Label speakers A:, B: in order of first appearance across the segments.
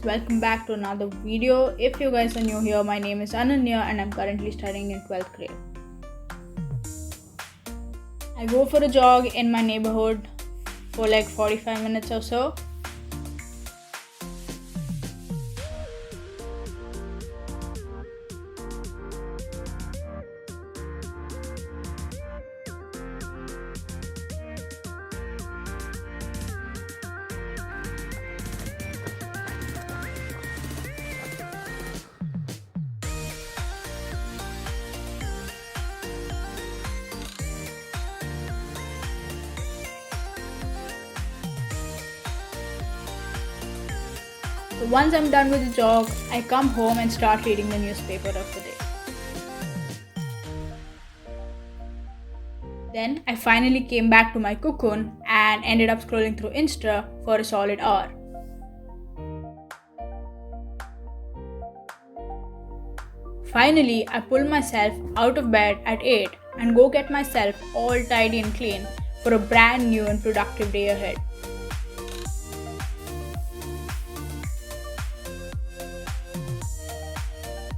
A: welcome back to another video. If you guys are new here, my name is Ananya and I'm currently studying in 12th grade. I go for a jog in my neighborhood for like 45 minutes or so. So once I'm done with the jog, I come home and start reading the newspaper of the day. Then I finally came back to my cocoon and ended up scrolling through Insta for a solid hour. Finally, I pull myself out of bed at 8 and go get myself all tidy and clean for a brand new and productive day ahead.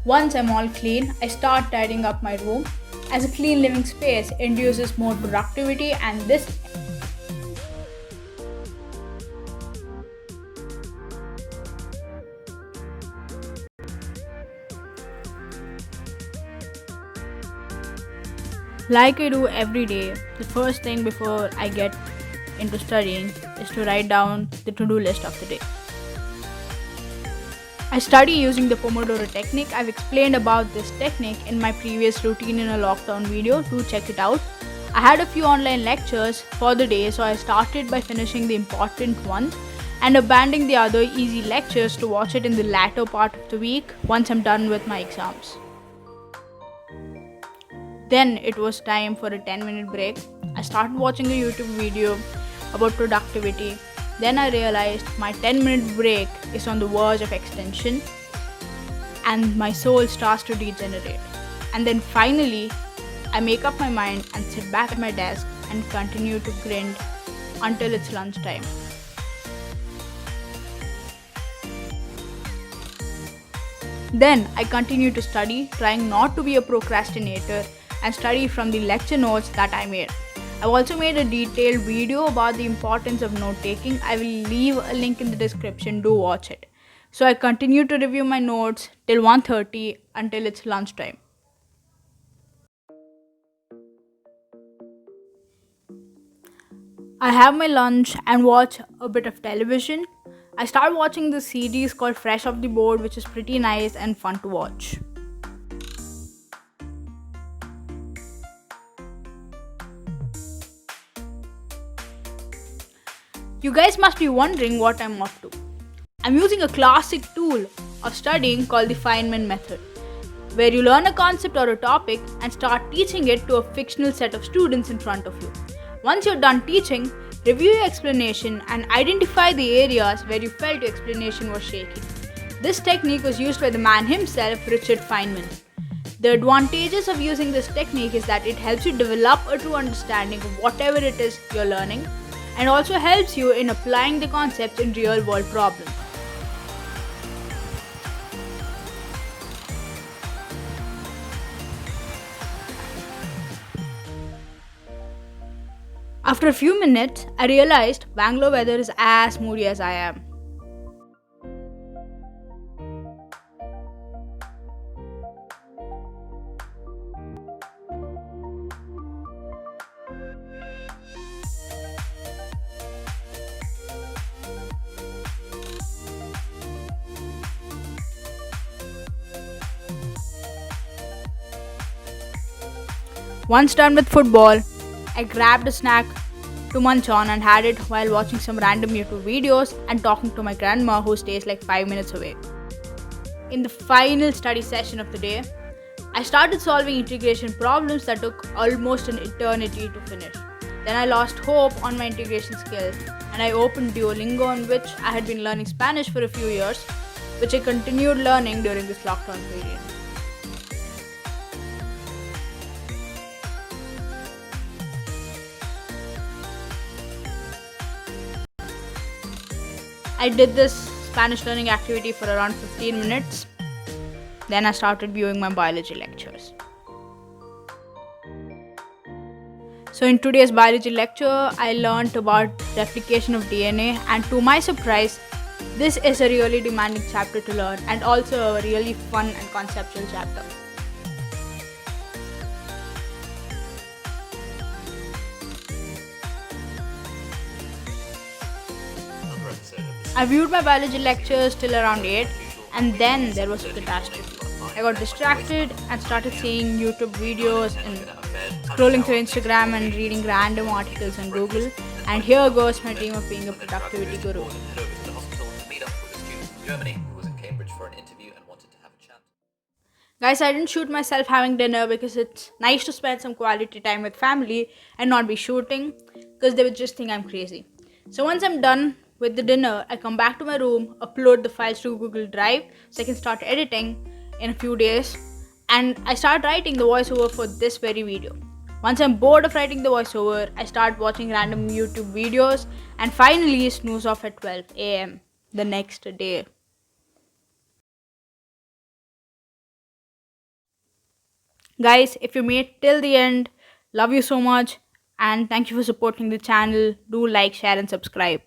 A: Once I'm all clean, I start tidying up my room, as a clean living space induces more productivity and this like I do every day. The first thing before I get into studying is to write down the to-do list of the day. I study using the Pomodoro technique. I've explained about this technique in my previous routine in a lockdown video. Do check it out. I had a few online lectures for the day, so I started by finishing the important ones and abandoning the other easy lectures to watch it in the latter part of the week once I'm done with my exams. Then it was time for a 10-minute break. I started watching a YouTube video about productivity. Then I realized my 10-minute break is on the verge of extension and my soul starts to degenerate. And then finally, I make up my mind and sit back at my desk and continue to grind until it's lunchtime. Then I continue to study, trying not to be a procrastinator and study from the lecture notes that I made. I've also made a detailed video about the importance of note taking. I will leave a link in the description, do watch it. So I continue to review my notes till 1:30 until it's lunchtime. I have my lunch and watch a bit of television. I start watching this series called Fresh Off the Board, which is pretty nice and fun to watch. You guys must be wondering what I'm up to. I'm using a classic tool of studying called the Feynman method, where you learn a concept or a topic and start teaching it to a fictional set of students in front of you. Once you're done teaching, review your explanation and identify the areas where you felt your explanation was shaky. This technique was used by the man himself, Richard Feynman. The advantages of using this technique is that it helps you develop a true understanding of whatever it is you're learning, and also helps you in applying the concepts in real world problems. After a few minutes, I realized Bangalore weather is as moody as I am. Once done with football, I grabbed a snack to munch on and had it while watching some random YouTube videos and talking to my grandma who stays like 5 minutes away. In the final study session of the day, I started solving integration problems that took almost an eternity to finish. Then I lost hope on my integration skills and I opened Duolingo, on which I had been learning Spanish for a few years, which I continued learning during this lockdown period. I did this Spanish learning activity for around 15 minutes. Then I started viewing my biology lectures. So in today's biology lecture, I learned about replication of DNA, and to my surprise, this is a really demanding chapter to learn and also a really fun and conceptual chapter. I viewed my biology lectures till around 8, and then there was a catastrophe. I got distracted and started seeing YouTube videos and scrolling through Instagram and reading random articles on Google. And here goes my dream of being a productivity guru. Guys, I didn't shoot myself having dinner because it's nice to spend some quality time with family and not be shooting because they would just think I'm crazy. So once I'm done with the dinner, I come back to my room, upload the files to Google Drive so I can start editing in a few days, and I start writing the voiceover for this very video. Once I'm bored of writing the voiceover, I start watching random YouTube videos and finally snooze off at 12 a.m. the next day. Guys, if you made till the end, love you so much and thank you for supporting the channel. Do like, share and subscribe.